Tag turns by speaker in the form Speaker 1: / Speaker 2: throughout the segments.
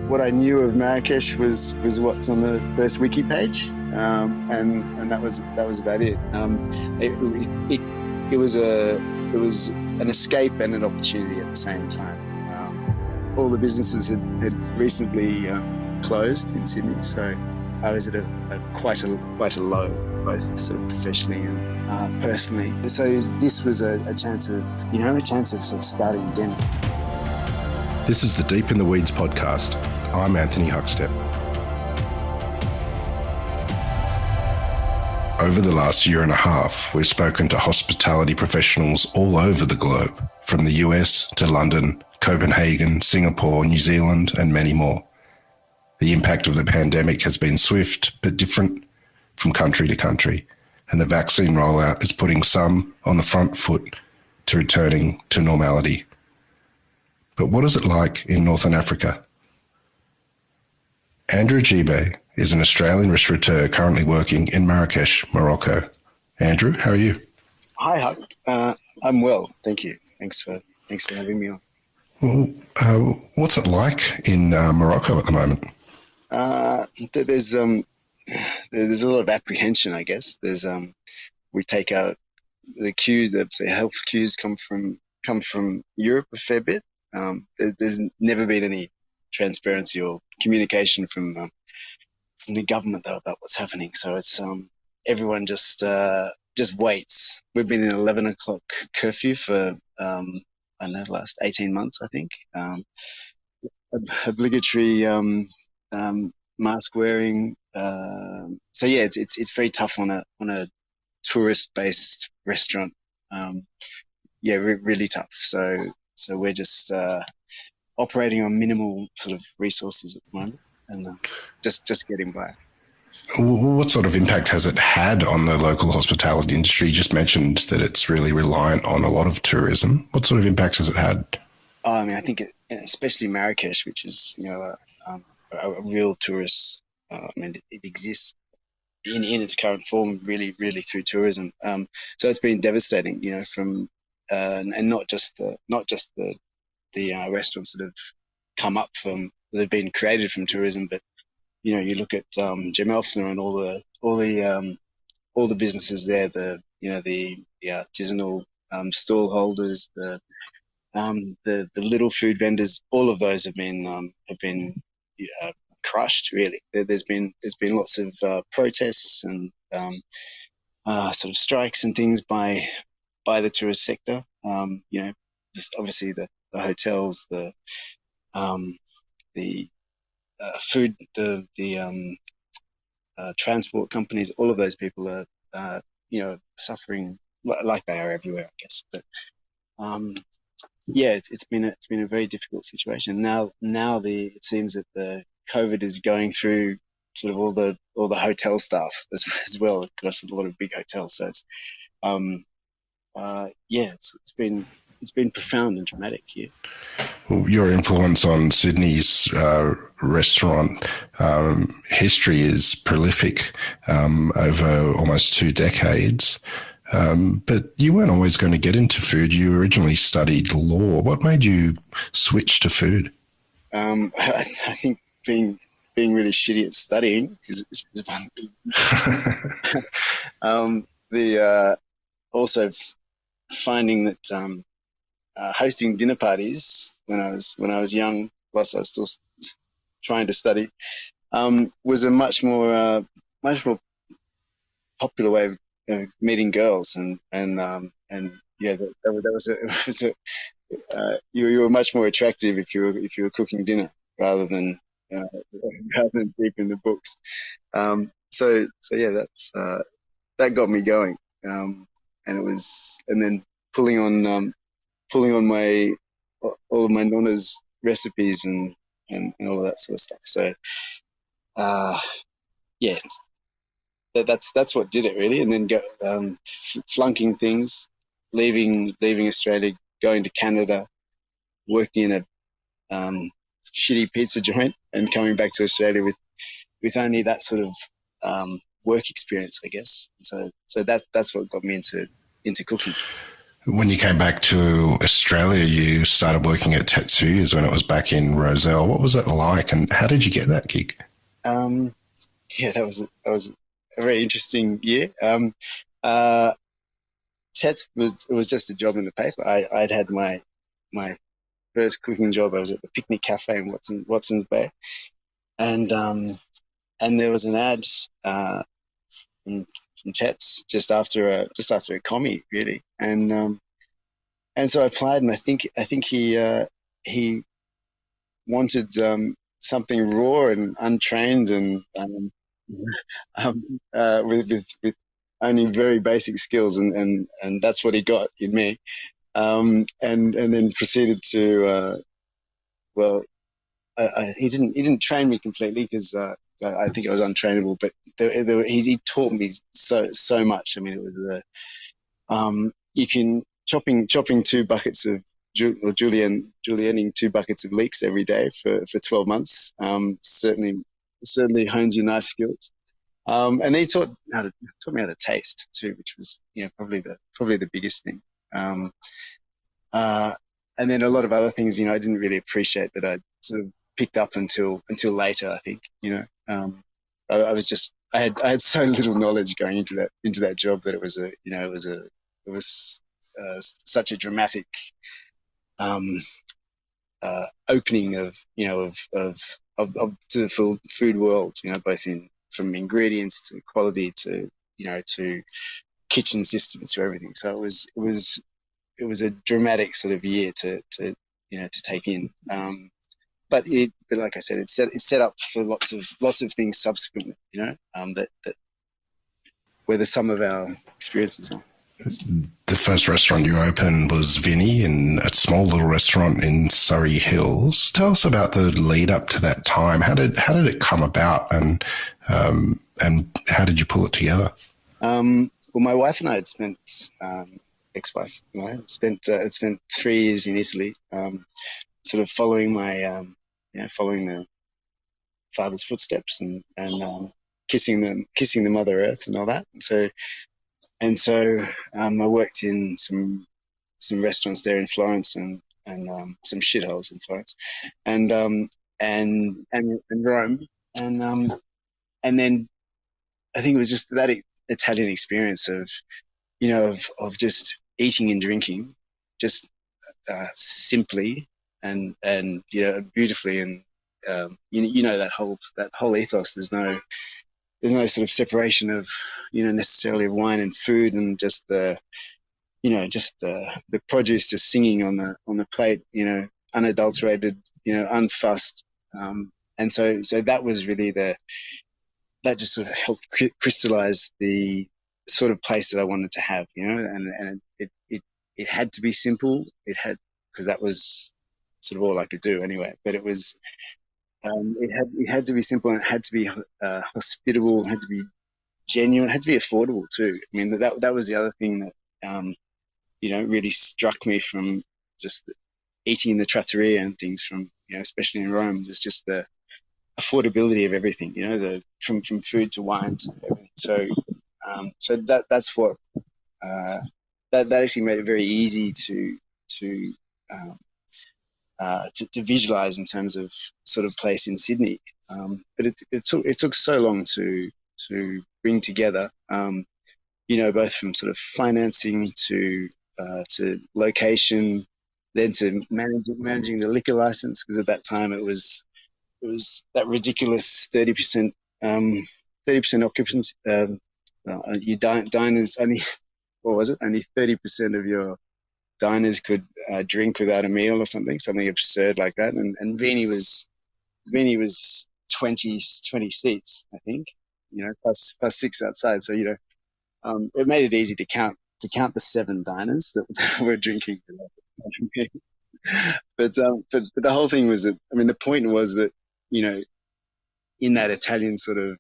Speaker 1: what I knew of Marrakech was what's on the first wiki page, and that was about it. It was an escape and an opportunity at the same time. All the businesses had recently closed in Sydney, so I was at quite a low, both sort of professionally and personally. So this was a chance of sort of starting again.
Speaker 2: This is the Deep in the Weeds podcast. I'm Anthony Huckstep. Over the last year and a half, we've spoken to hospitality professionals all over the globe, from the US to London, Copenhagen, Singapore, New Zealand, and many more. The impact of the pandemic has been swift but different from country to country, and the vaccine rollout is putting some on the front foot to returning to normality. But what is it like in Northern Africa? Andrew Cibej is an Australian restaurateur currently working in Marrakech, Morocco. Andrew, how are you?
Speaker 1: Hi, Huck. I'm well, thank you. Thanks for having me on.
Speaker 2: Well, what's it like in Morocco at the moment?
Speaker 1: There's a lot of apprehension, I guess. We take out the cues, the health cues come from Europe a fair bit. There's never been any transparency or communication from the government though about what's happening. So it's everyone just waits. We've been in 11 o'clock curfew for I don't know, the last 18 months, I think. Obligatory mask wearing. So yeah, it's very tough on a tourist based restaurant. Really tough. So we're just operating on minimal sort of resources at the moment, and just getting by.
Speaker 2: What sort of impact has it had on the local hospitality industry? You just mentioned that it's really reliant on a lot of tourism. What sort of impact has it had?
Speaker 1: I think especially Marrakech, which is a real tourist. It exists in its current form, really through tourism. So it's been devastating. From and not just the restaurants that have come up from that have been created from tourism, but you look at Gemelfner and all the businesses there, the artisanal stall holders, the little food vendors, all of those have been crushed. Really, there's been lots of protests and sort of strikes and things by the tourist sector. Just obviously the hotels, the food, the transport companies, all of those people are suffering like they are everywhere, I guess. But it's been a very difficult situation. Now it seems that the COVID is going through sort of all the hotel staff as well, across a lot of big hotels. So it's it's been profound and dramatic here.
Speaker 2: Well, your influence on Sydney's restaurant history is prolific over almost 2 decades. But you weren't always going to get into food. You originally studied law. What made you switch to food?
Speaker 1: I think being really shitty at studying is one thing. Also finding that hosting dinner parties when I was young, whilst I was still trying to study, was a much more popular way of meeting girls, and you were much more attractive if you were cooking dinner rather than deep in the books. That got me going, and then pulling on all of my nonna's recipes and all of that sort of stuff. So that's what did it really. And then flunking things, leaving Australia, going to Canada, working in a shitty pizza joint, and coming back to Australia with only that sort of work experience, I guess. So that's what got me into cooking.
Speaker 2: When you came back to Australia, you started working at Tetsuya's when it was back in Roselle. What was it like, and how did you get that gig?
Speaker 1: Um, yeah, that was a very interesting year. Uh, Tet was it was just a job in the paper. I'd had my first cooking job. I was at the Picnic Cafe in Watson's Bay, and and there was an ad from, from Tet's just after a commie really, and so I applied, and I think he wanted something raw and untrained and with only very basic skills, and that's what he got in me. And then proceeded to well, he didn't train me completely because I think I was untrainable, but he taught me so much. I mean, it was you can chopping two buckets of or julienning two buckets of leeks every day for 12 months certainly hones your knife skills. And he taught me how to taste too, which was probably the biggest thing. Um, uh, and then a lot of other things, I didn't really appreciate that I sort of picked up until later. I think I was just I had so little knowledge going into that job that it was a you know it was such a dramatic um, opening of to the food world, both in from ingredients to quality to to kitchen systems to everything. So it was a dramatic sort of year to take in. But like I said, it's set up for lots of things subsequently. That were the sum of our experiences on.
Speaker 2: The first restaurant you opened was Vinny, in a small little restaurant in Surrey Hills. Tell us about the lead up to that time. How did it come about, and how did you pull it together?
Speaker 1: Well, my wife and I had spent ex-wife and I had spent 3 years in Italy, sort of following following the father's footsteps and kissing the Mother Earth and all that. And so I worked in some restaurants there in Florence and some shitholes in Florence and and Rome and then I think it was just that Italian experience of of just eating and drinking just simply and beautifully and that whole ethos. There's no sort of separation of necessarily of wine and food and just just the produce just singing on the plate, unadulterated, unfussed. And so that was really that just sort of helped crystallize the sort of place that I wanted to have, and it had to be simple. Because that was sort of all I could do anyway, but it had to be simple, and it had to be hospitable, it had to be genuine, it had to be affordable too. I mean, that was the other thing that, really struck me from just eating in the trattoria and things from, especially in Rome, was just the affordability of everything, from food to wine to everything. So that's what that actually made it very easy to um, to visualize in terms of sort of place in Sydney. But it took so long to bring together, both from sort of financing to location, then to managing the liquor license, because at that time it was that ridiculous 30% 30% occupancy. Diners only what was it? Only 30% of your diners could drink without a meal or something absurd like that. And Vini was 20 seats, I think, plus six outside. So it made it easy to count the 7 diners that were drinking. But the whole thing was that, I mean, the point was that you know in that Italian sort of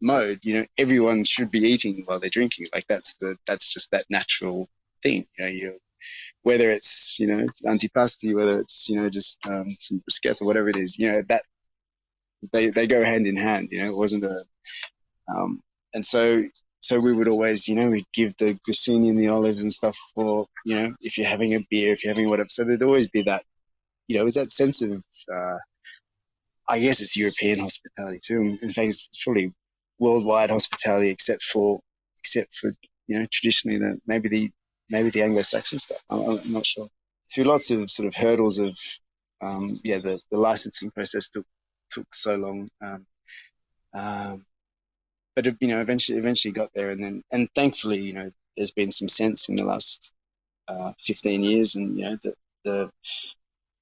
Speaker 1: mode, everyone should be eating while they're drinking. Like that's just that natural thing. Whether it's antipasti, whether it's just some bruschetta, whatever it is, that they go hand in hand. It wasn't a and so we would always, we'd give the grissini and the olives and stuff for, if you're having a beer, if you're having whatever. So there'd always be that, it was that sense of, I guess it's European hospitality too. In fact, it's probably worldwide hospitality, except for traditionally maybe the Anglo-Saxon stuff. I'm not sure. Through lots of sort of hurdles of the licensing process took so long. But it, eventually got there, and thankfully, there's been some sense in the last 15 years, and the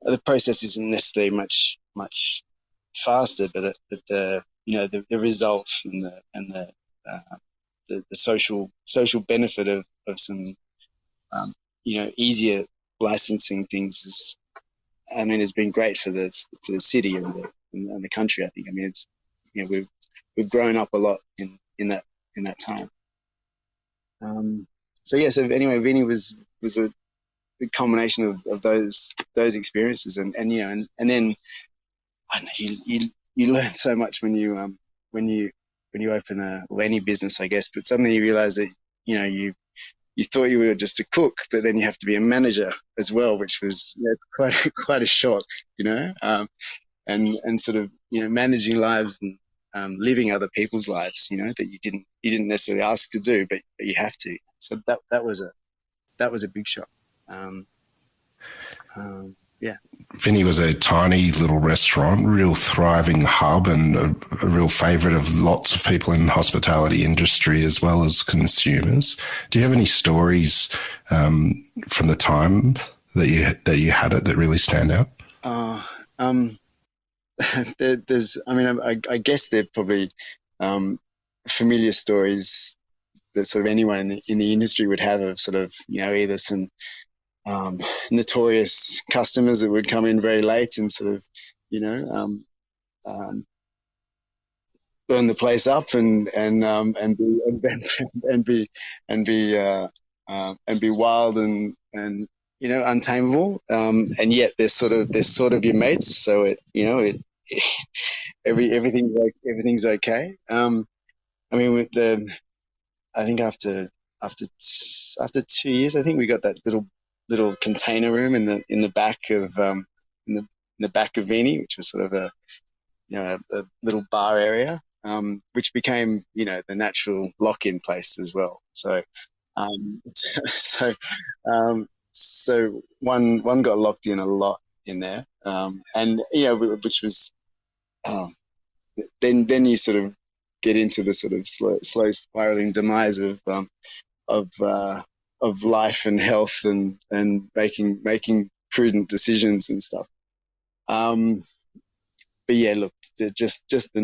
Speaker 1: the process isn't necessarily much faster, but the results uh, the social benefit of some easier licensing things has been great for the city and the country. I think. I mean, it's we've grown up a lot in that time. So anyway, Vini was the culmination of those experiences, and then I don't know, you learn so much when you when you open any business, I guess. But suddenly you realize that you thought you were just a cook, but then you have to be a manager as well, which was quite a shock, and sort of managing lives and living other people's lives, that you didn't necessarily ask to do, but you have to. So that was a big shock. Um, yeah.
Speaker 2: Vinny was a tiny little restaurant, real thriving hub, and a real favourite of lots of people in the hospitality industry as well as consumers. Do you have any stories from the time that you had it that really stand out?
Speaker 1: I guess they're probably familiar stories that sort of anyone in the industry would have of sort of either some notorious customers that would come in very late and sort of um, burn the place up and be wild and untamable, and yet they're sort of your mates, so everything's okay. I mean, I think after 2 years, I think we got that little container room in the back of in the back of Vini, which was sort of a little bar area, which became the natural lock-in place as well. So so one got locked in a lot in there, and which was um, then you sort of get into the sort of slow spiraling demise of uh, of life and health and making prudent decisions and stuff. But yeah, look, just the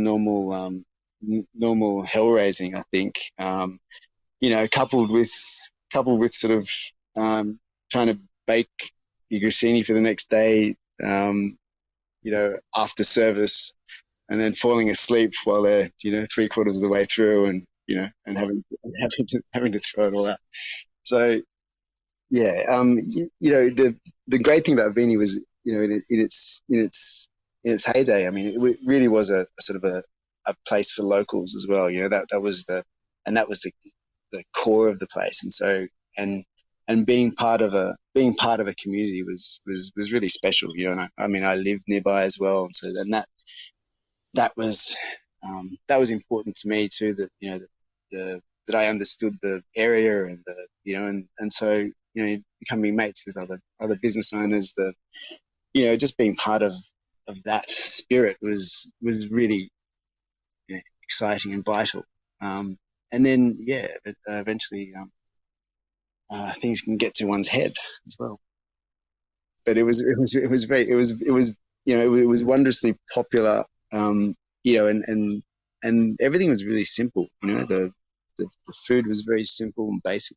Speaker 1: normal hell raising, I think. Coupled with sort of trying to bake your grissini for the next day, after service, and then falling asleep while they're 3/4 of the way through, and having to throw it all out. So yeah, the great thing about Vini was in its heyday. I mean, it really was a sort of a place for locals as well. That was the core of the place, and so and being part of a community was really special. And I mean, I lived nearby as well, and so then that was important to me too. That that I understood the area and so becoming mates with other business owners. Just being part of that spirit was really exciting and vital. And then eventually things can get to one's head as well. But it was wondrously popular. And everything was really simple. The food was very simple and basic.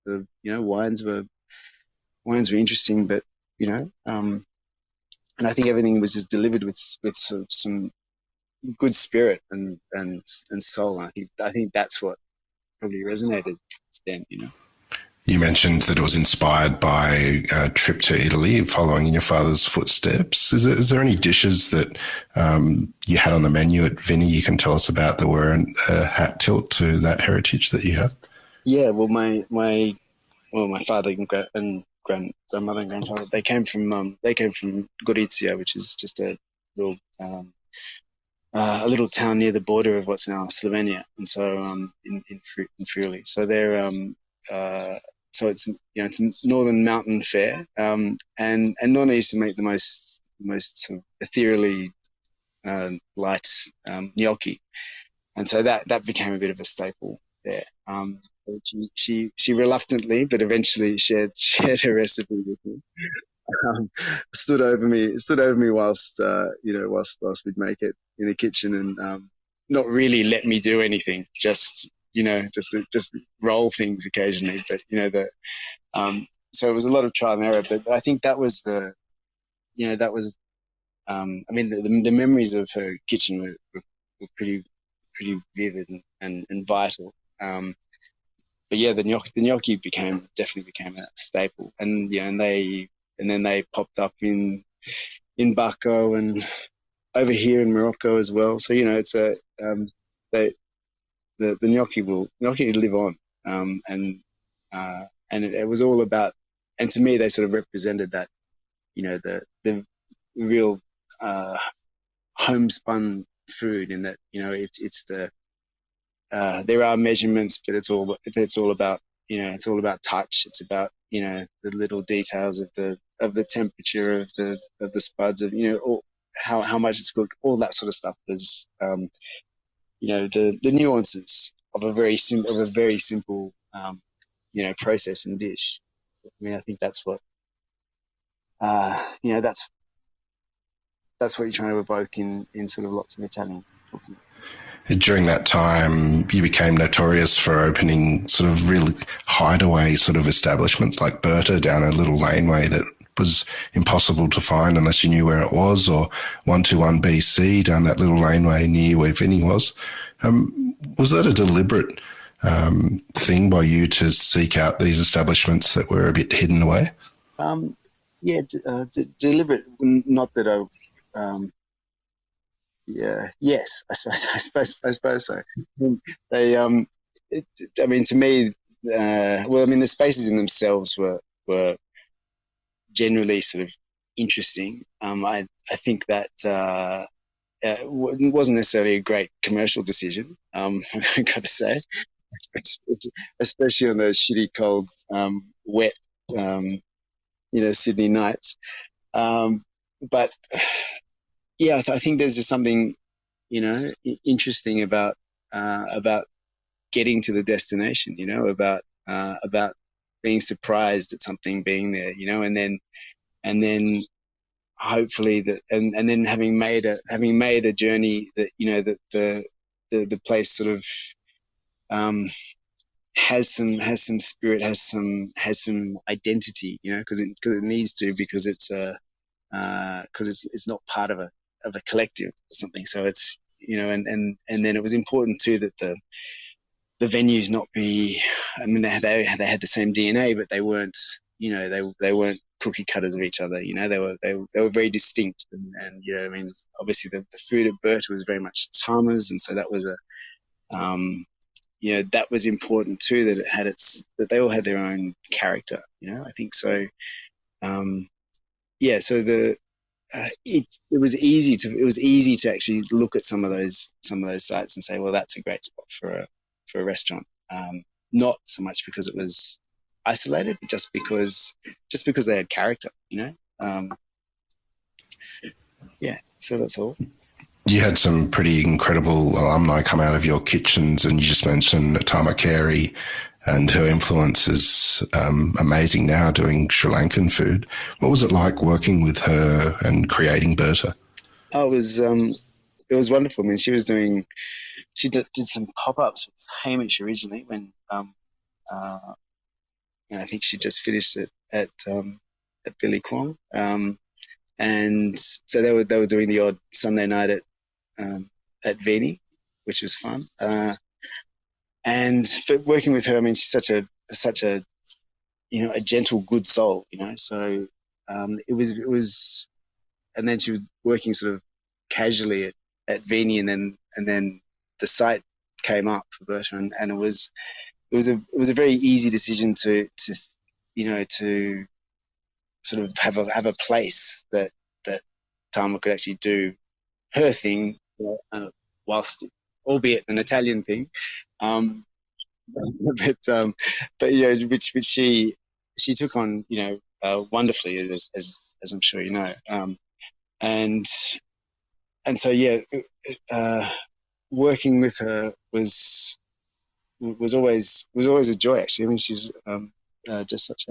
Speaker 1: The wines were interesting, but and I think everything was just delivered with sort of some good spirit and soul. And I think that's what probably resonated then.
Speaker 2: You mentioned that it was inspired by a trip to Italy, following in your father's footsteps. Is there any dishes that you had on the menu at Vinny you can tell us about that were a hat tilt to that heritage that you have?
Speaker 1: Yeah, well, my father and grandmother and grandfather, they came from Gorizia, which is just little um, a little town near the border of what's now Slovenia, and so in Friuli. So they're uh, so it's it's northern mountain fare, and Nonna used to make the most sort of ethereally light gnocchi, and so that became a bit of a staple there. She reluctantly, but eventually shared her recipe with me. Um, stood over me whilst whilst we'd make it in the kitchen, and not really let me do anything. Just just roll things occasionally. But um, so it was a lot of trial and error. But I think that was that was I mean the memories of her kitchen were pretty vivid and vital. But yeah, the gnocchi definitely became a staple, and and then they popped up in Baco and over here in Morocco as well. So it's a they the gnocchi live on, and it was all about, and to me they sort of represented that, the real homespun food, in that it's the there are measurements, but it's all about touch. It's about the little details of the temperature of the spuds, of how much it's cooked, all that sort of stuff. Is the nuances of a very simple process and dish. I mean, I think that's what that's what you're trying to evoke in sort of lots of Italian cooking.
Speaker 2: During that time, you became notorious for opening sort of really hideaway sort of establishments like Berta down a little laneway that was impossible to find unless you knew where it was, or 121 BC down that little laneway near where Vinny was. Was that a deliberate thing by you to seek out these establishments that were a bit hidden away?
Speaker 1: Um, yeah, deliberate. Not that um, yeah, yes, I suppose so. They, I mean, to me, well, I mean, the spaces in themselves were generally sort of interesting. I think that it wasn't necessarily a great commercial decision. I've got to say, especially on those shitty, cold, wet, um, Sydney nights. But yeah, I think there's just something interesting about getting to the destination. About being surprised at something being there. And then hopefully that, and then having made a journey that that the place sort of um, has some spirit, has some identity, because it needs to, because it's not part of a collective or something. So it's and then it was important too that the venues not be. I mean, they had the same DNA, but they weren't. They weren't cookie cutters of each other. They were very distinct, and I mean, obviously the food at Bert was very much Tama's, and so that was that was important too, that they all had their own character. I think so. Um, yeah, so it was easy to actually look at some of those sites and say, well, that's a great spot for a restaurant. Not so much because it was isolated, but just because they had character. Um, yeah. So that's all.
Speaker 2: You had some pretty incredible alumni come out of your kitchens, and you just mentioned Tama Carey, and her influence is amazing now doing Sri Lankan food. What was it like working with her and creating Berta?
Speaker 1: Oh, it was wonderful. I mean, she did some pop-ups with Hamish originally, when uh, I think she just finished it at Billy Kwong. And so they were doing the odd Sunday night at Veni, which was fun. And but working with her, I mean, she's such a a gentle, good soul, So it was, and then she was working sort of casually at Vini, and then the site came up for Bertrand, and it was a very easy decision to sort of have a place that Tama could actually do her thing, whilst, albeit an Italian thing, um, but which she took on, wonderfully, as I'm sure you know, and so working with her was always a joy, actually. I mean, she's just such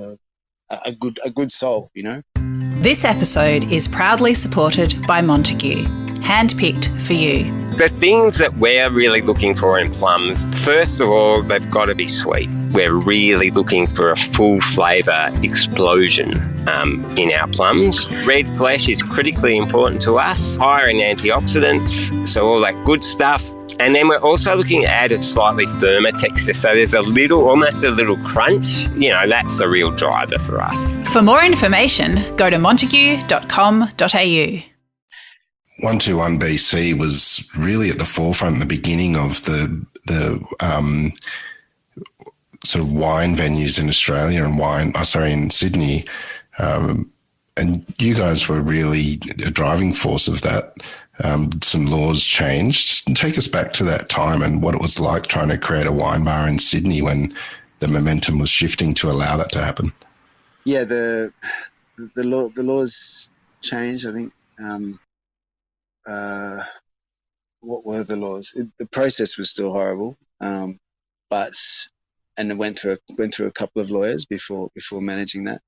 Speaker 1: a good soul,
Speaker 3: This episode is proudly supported by Montague, handpicked for you.
Speaker 4: The things that we're really looking for in plums, first of all, they've got to be sweet. We're really looking for a full flavour explosion in our plums. Red flesh is critically important to us, higher in antioxidants, so all that good stuff. And then we're also looking to add a slightly firmer texture, so there's almost a little crunch. That's the real driver for us.
Speaker 3: For more information, go to montague.com.au.
Speaker 2: 121 BC was really at the forefront in the beginning of the sort of wine venues in Australia and in Sydney. And you guys were really a driving force of that. Some laws changed. Take us back to that time and what it was like trying to create a wine bar in Sydney when the momentum was shifting to allow that to happen.
Speaker 1: Yeah, the laws changed, I think. What were the laws? The process was still horrible, but it went through a couple of lawyers before managing that.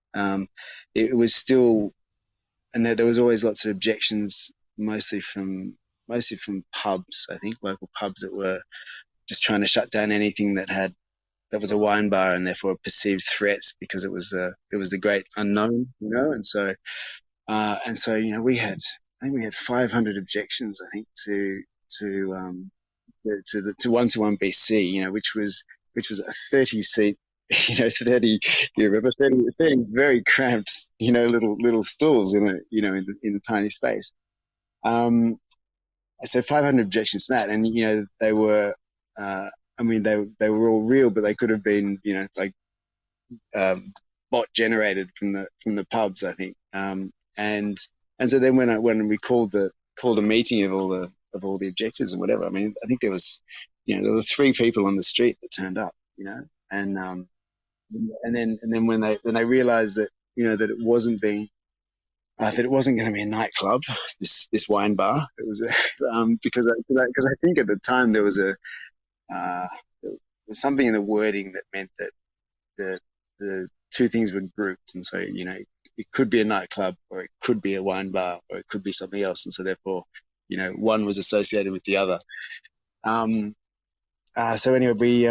Speaker 1: It was still, and there was always lots of objections, mostly from pubs. I think local pubs that were just trying to shut down anything that was a wine bar, and therefore perceived threats because it was the great unknown, and so we had. I think we had 500 objections, I think, to 121 BC, which was a 30 seat, 30, you remember, 30 very cramped, little stools in a tiny space. So 500 objections to that, and they were, they were all real, but they could have been, bot generated from the pubs, I think. And so then when we called a meeting of all the objectives and whatever, I mean, I think there was, there were 3 people on the street that turned up, and then when they realized that, that it wasn't going to be a nightclub, this wine bar, it was because I think at the time there was something in the wording that meant that the two things were grouped, and so it could be a nightclub, or it could be a wine bar, or it could be something else, and so therefore one was associated with the other. So anyway, we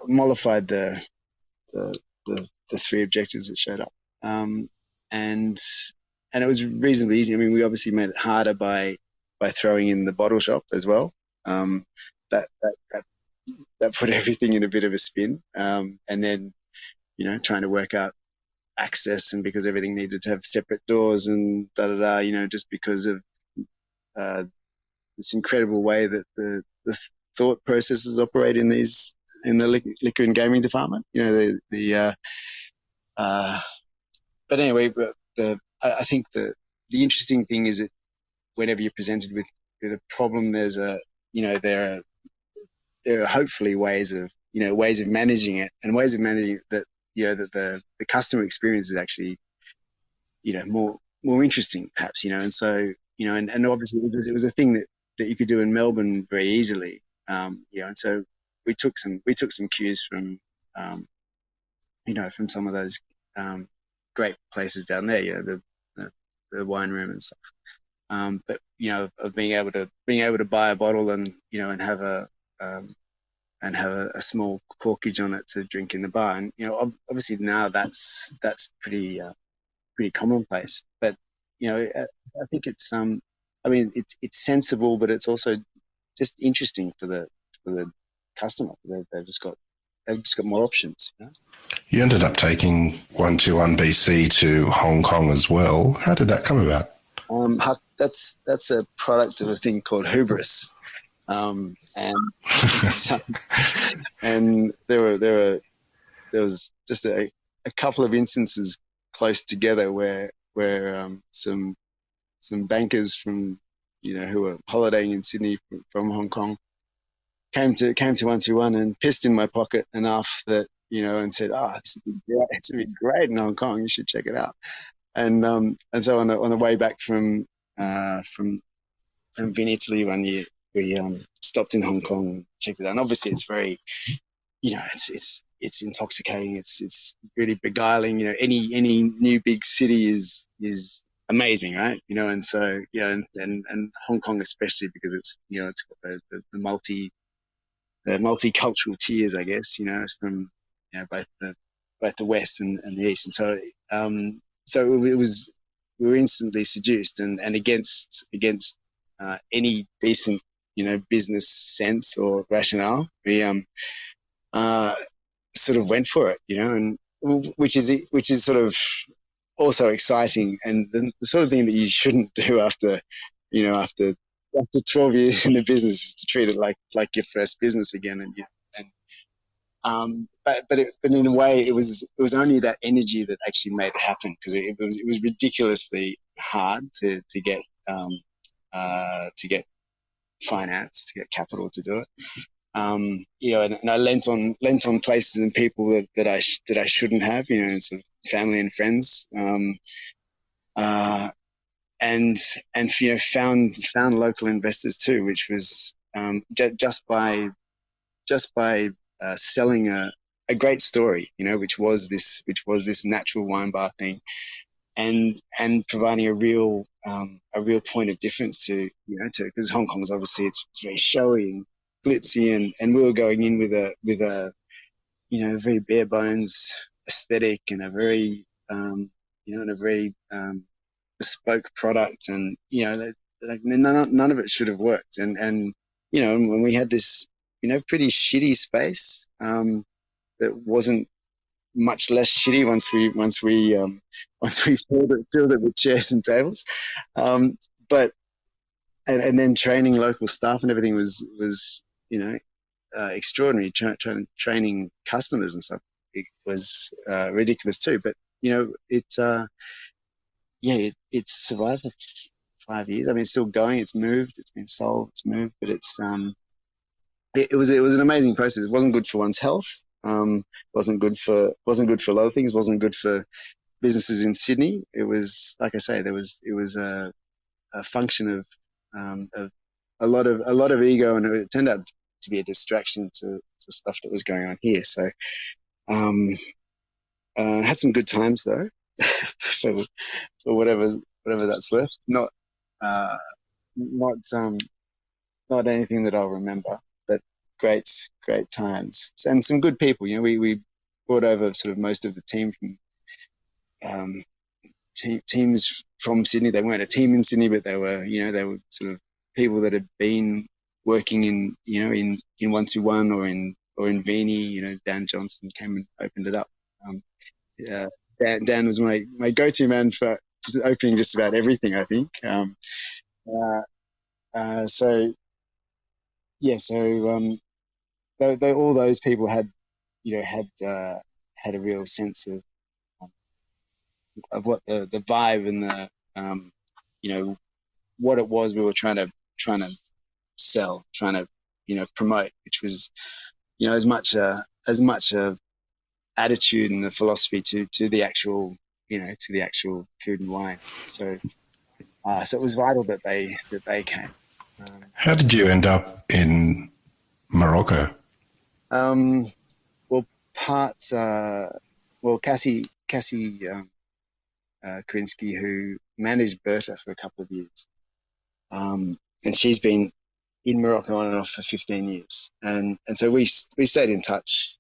Speaker 1: mollified the 3 objectives that showed up, and it was reasonably easy. I mean, we obviously made it harder by throwing in the bottle shop as well. That put everything in a bit of a spin, and then trying to work out access, and because everything needed to have separate doors and just because of this incredible way that the thought processes operate in the liquor and gaming department. But anyway, I think the interesting thing is that whenever you're presented with a problem, there are hopefully ways of managing it, and ways of managing it that that the customer experience is actually more interesting, perhaps, and so and obviously it was a thing that you could do in Melbourne very easily, and so we took some cues from from some of those great places down there, the wine room and stuff, but of being able to buy a bottle and and have a small corkage on it to drink in the bar, and obviously now that's pretty commonplace, but I think it's it's sensible, but it's also just interesting for the customer. They've just got they've just got more options.
Speaker 2: You ended up taking 121 BC to Hong Kong as well. How did that come about?
Speaker 1: Huck, that's a product of a thing called hubris, and and there was just a couple of instances close together where some bankers from who were holidaying in Sydney from Hong Kong came to 121 and pissed in my pocket enough that and said, "Oh, it's gonna be great in Hong Kong. You should check it out." And so on the way back from Vin, Italy one year, we stopped in Hong Kong and checked it out. And obviously, it's very, it's intoxicating. It's really beguiling. Any new big city is amazing, right? And so and Hong Kong especially because it's it's got the multicultural tiers, I guess. From both the west and the east, and so it was we were instantly seduced and against any decent business sense or rationale. We sort of went for it, and which is sort of also exciting and the sort of thing that you shouldn't do after 12 years in the business is to treat it like your first business again. But in a way it was only that energy that actually made it happen, because it was ridiculously hard to get finance, to get capital to do it. And I lent on places and people that I shouldn't have, and sort of family and friends, and found local investors too, which was just by selling a great story, which was this natural wine bar thing, and providing a real point of difference to because Hong Kong is obviously it's very showy and glitzy, and we were going in with a very bare bones aesthetic and a very bespoke product, and none of it should have worked, and when we had this pretty shitty space that wasn't much less shitty once we filled it with chairs and tables, but and then training local staff and everything was extraordinary. Training customers and stuff, it was ridiculous too. But it's survived for 5 years. I mean, it's still going. It's moved. It's been sold. It's moved. But it was an amazing process. It wasn't good for one's health. Wasn't good for a lot of things. Wasn't good for businesses in Sydney. It was, like I say, it was a function of a lot of ego, and it turned out to be a distraction to stuff that was going on here. So had some good times though, for whatever that's worth. Not anything that I'll remember, but great times and some good people. We brought over sort of most of the team from teams from Sydney. They weren't a team in Sydney, but they were sort of people that had been working in 121 or in Vini. Dan Johnson came and opened it up. Dan was my go-to man for opening just about everything, I think. All those people had a real sense of what the vibe and the what it was we were trying to sell, trying to promote, which was as much a attitude and a philosophy to the actual food and wine. So it was vital that they came.
Speaker 2: How did you end up in Morocco?
Speaker 1: Cassie Krinsky, who managed Berta for a couple of years, and she's been in Morocco on and off for 15 years, and so we stayed in touch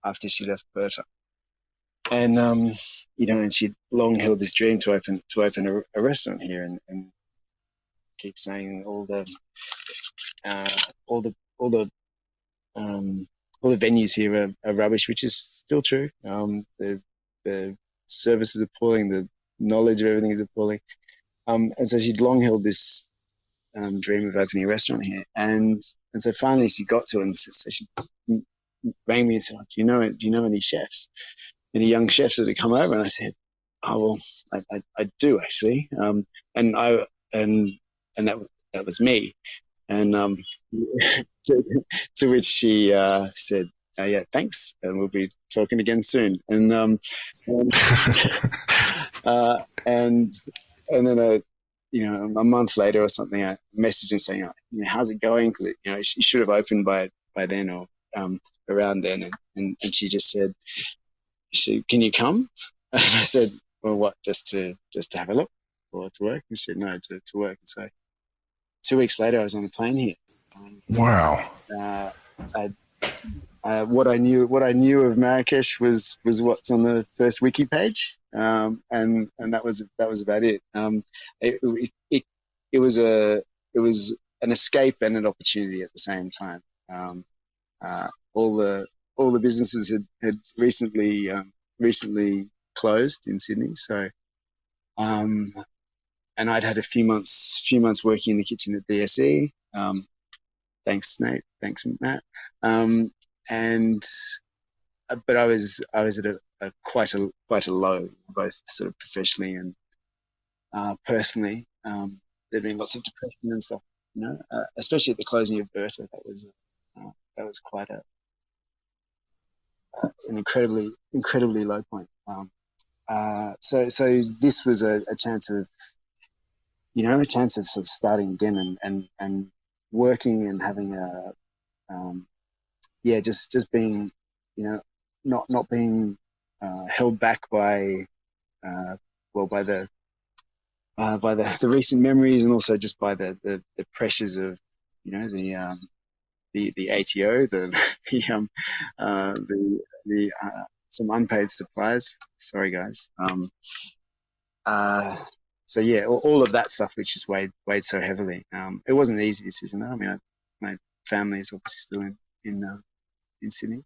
Speaker 1: after she left Berta, and and she'd long held this dream to open a restaurant here, and keep saying all the all the venues here are rubbish, which is still true. The service is appalling. The knowledge of everything is appalling. And so she'd long held this dream of opening a restaurant here, and so finally she got to it. And so she rang me and said, "Do you know any chefs? Any young chefs that had come over?" And I said, "Oh well, I do actually." And I and that was me. And to which she said, "Yeah, thanks, and we'll be talking again soon." And then a month later or something, I messaged her saying, "How's it going?" Because she should have opened by then or around then, and she just said, "Can you come?" And I said, "Well, what? Just to have a look or to work?" And she said, "No, to work." And so 2 weeks later, I was on the plane here.
Speaker 2: Wow.
Speaker 1: What I knew of Marrakech was what's on the first wiki page, and that was about it. It was an escape and an opportunity at the same time. All the businesses had recently closed in Sydney, so and I'd had a few months working in the kitchen at DSE. Thanks, Nate. Thanks, Matt. And but I was at a quite a low, both sort of professionally and personally. There'd been lots of depression and stuff, especially at the closing of Berta. That was quite an incredibly low point. So this was a chance of sort of starting again and working and having just being, not being held back by the recent memories, and also just by the pressures of the ATO, the some unpaid supplies. Sorry, guys. So yeah, all of that stuff, which just weighed so heavily. It wasn't an easy decision, though. I mean, my family is obviously still in Sydney,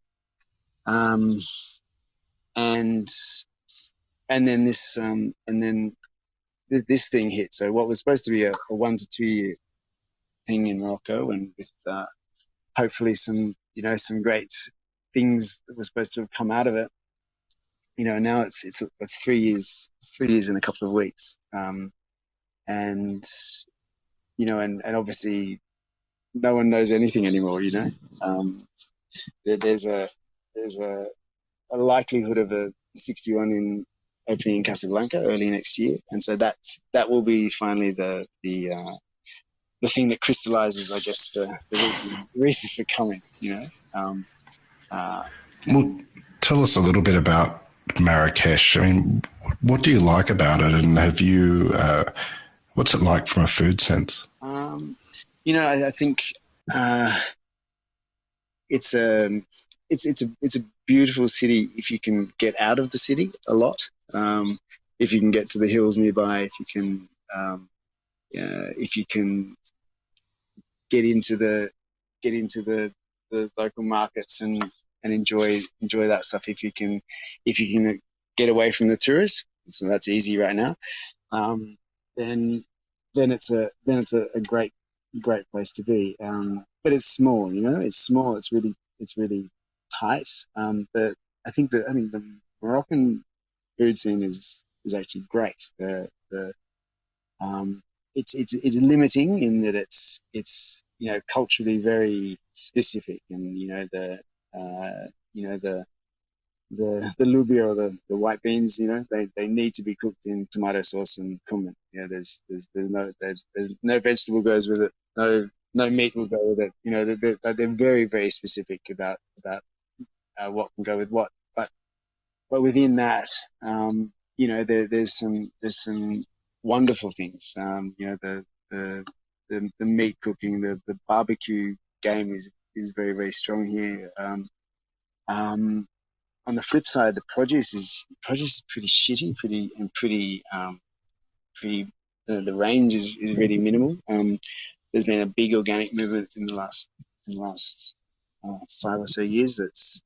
Speaker 1: and then this thing hit. So what was supposed to be a 1 to 2 year thing in Morocco, and with hopefully some great things that were supposed to have come out of it. Now it's 3 years. 3 years in a couple of weeks. And obviously no one knows anything anymore. There's a likelihood of a 61 in opening in Casablanca early next year, and so that will be finally the thing that crystallizes, I guess, the reason for coming.
Speaker 2: Well, tell us a little bit about Marrakech. I mean, what do you like about it, and have you? What's it like from a food sense?
Speaker 1: I think it's a beautiful city if you can get out of the city a lot. If you can get to the hills nearby, if you can get into the local markets and enjoy that stuff. If you can get away from the tourists, so that's easy right now. Then it's a great place to be. But it's small, it's small. It's really tight. But I think the Moroccan food scene is actually great. It's limiting in that it's culturally very specific, and the lubia, or the white beans, they need to be cooked in tomato sauce and cumin. There's no vegetable goes with it. No meat will go with it. They're very, very specific about what can go with what. But within that, there's some wonderful things. The meat cooking, the barbecue game is very, very strong here. On the flip side, the produce is pretty shitty, the range is really minimal. There's been a big organic movement in the last 5 or so years that's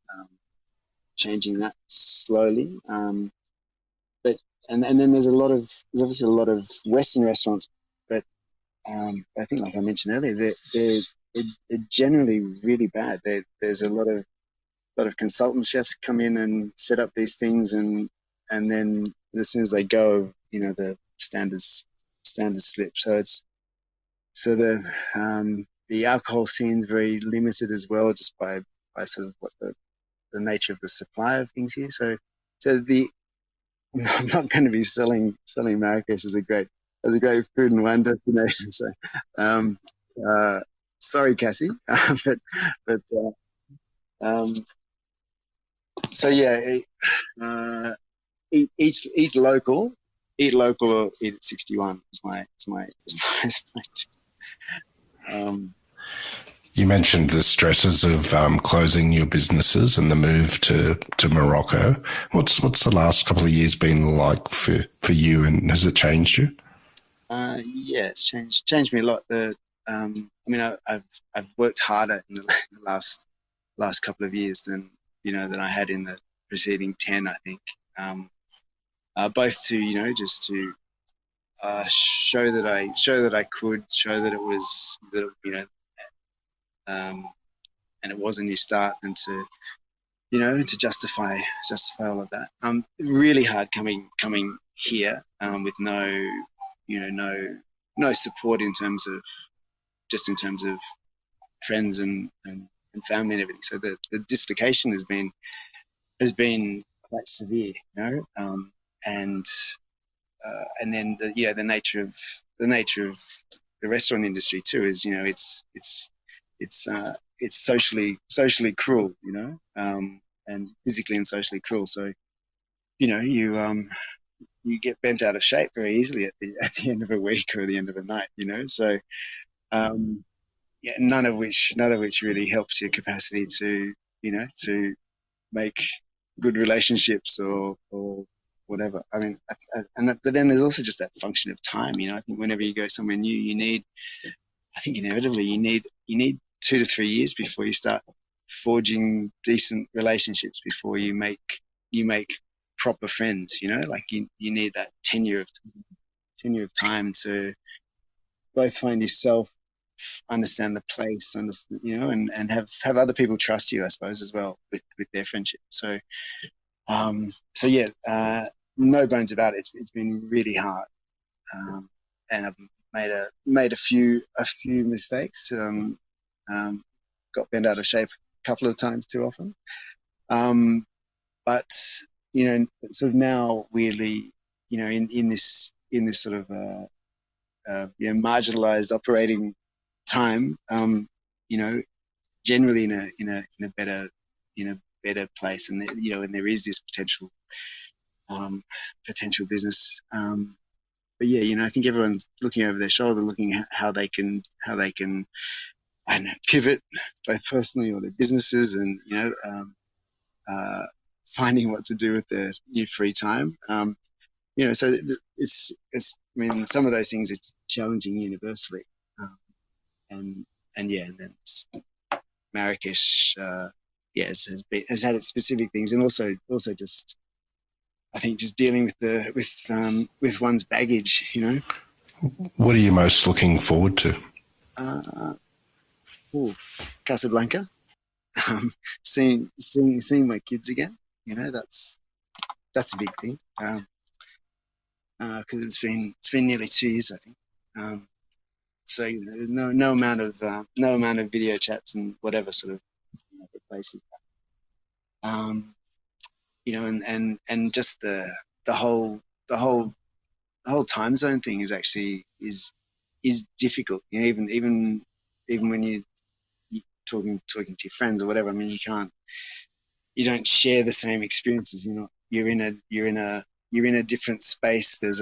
Speaker 1: changing that slowly. But and then there's obviously a lot of Western restaurants, but I think, like I mentioned earlier, they're generally really bad. There's a lot of consultant chefs come in and set up these things, and then as soon as they go, the standards slip. So the alcohol scene's very limited as well, just by sort of what the nature of the supply of things here. So I'm not going to be selling Marrakesh as a great food and wine destination. So sorry, Cassie, but um, so yeah, eat local, or eat at 61 is my
Speaker 2: You mentioned the stresses of closing your businesses and the move to Morocco. What's the last couple of years been like for you, and has it changed you?
Speaker 1: Yeah, it's changed me a lot. I mean, I've worked harder in the last couple of years than I had in the preceding 10, I think. Both to just to show that I could show that it was that and it was a new start, and to justify all of that. Really hard coming here with no support in terms of friends and family and everything. So the dislocation has been quite severe, and then the nature of the restaurant industry too is it's socially cruel, and physically and socially cruel. So you get bent out of shape very easily at the end of a week or the end of a night, So yeah, none of which really helps your capacity to make good relationships or whatever. I mean, but then there's also just that function of time. I think whenever you go somewhere new, I think inevitably you need 2 to 3 years before you start forging decent relationships, before you make proper friends. Like you need that tenure of time to both find yourself, understand the place, and have other people trust you, I suppose, as well with their friendship. So yeah, no bones about it. It's been really hard, and I've made a few mistakes. Got bent out of shape a couple of times too often. But sort of now, weirdly, in this sort of marginalized operating time, generally in a better place, and and there is this potential business. But yeah, I think everyone's looking over their shoulder, looking at how they can I don't know, pivot both personally or their businesses, and finding what to do with their new free time. So it's I mean, some of those things are challenging universally, and then just Marrakesh, has had its specific things, and also just, I think, just dealing with one's baggage.
Speaker 2: What are you most looking forward to?
Speaker 1: Casablanca, seeing my kids again. That's a big thing. Because it's been nearly 2 years, I think. So no amount of video chats and whatever sort of replaces that. And just the whole time zone thing is actually is difficult. Even when you talking to your friends or whatever. I mean, you don't share the same experiences. You're in a different space. There's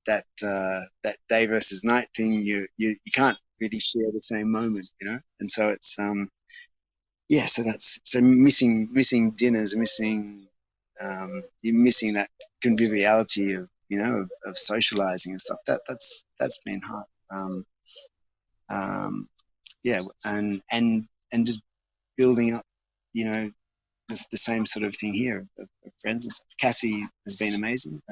Speaker 1: that day versus night thing. You can't really share the same moment, and so it's so missing dinners, you're missing that conviviality of socializing and stuff. That's been hard. Yeah, and just building up, you know, the same sort of thing here of friends and stuff. Cassie has been amazing.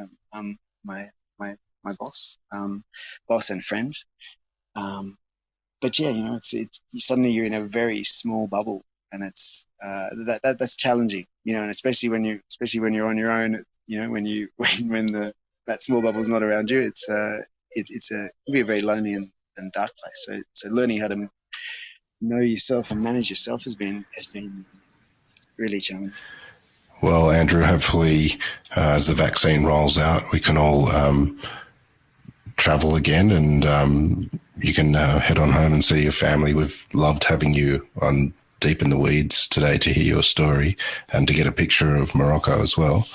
Speaker 1: My boss and friend. But yeah, you know, it's suddenly you're in a very small bubble, and it's that's challenging, you know, and especially when you're on your own, you know, when that small bubble's not around you, it can be a very lonely and dark place. So learning how to know yourself and manage yourself has been really challenging.
Speaker 2: Well, Andrew, hopefully as the vaccine rolls out, we can all travel again, and you can head on home and see your family. We've loved having you on Deep in the Weeds today to hear your story and to get a picture of Morocco as well.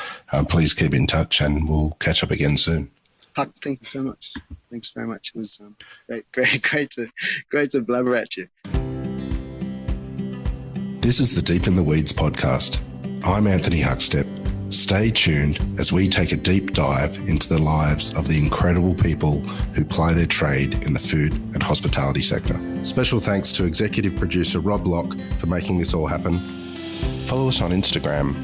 Speaker 2: Please keep in touch, and we'll catch up again soon.
Speaker 1: Huck, thank you so much. Thanks very much. It was great to blabber at you.
Speaker 2: This is the Deep in the Weeds podcast. I'm Anthony Huckstep. Stay tuned as we take a deep dive into the lives of the incredible people who ply their trade in the food and hospitality sector. Special thanks to executive producer Rob Locke for making this all happen. Follow us on Instagram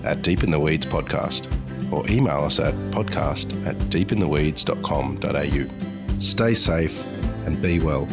Speaker 2: at Deep in the Weeds Podcast, or email us at podcast@deepintheweeds.com.au. Stay safe and be well.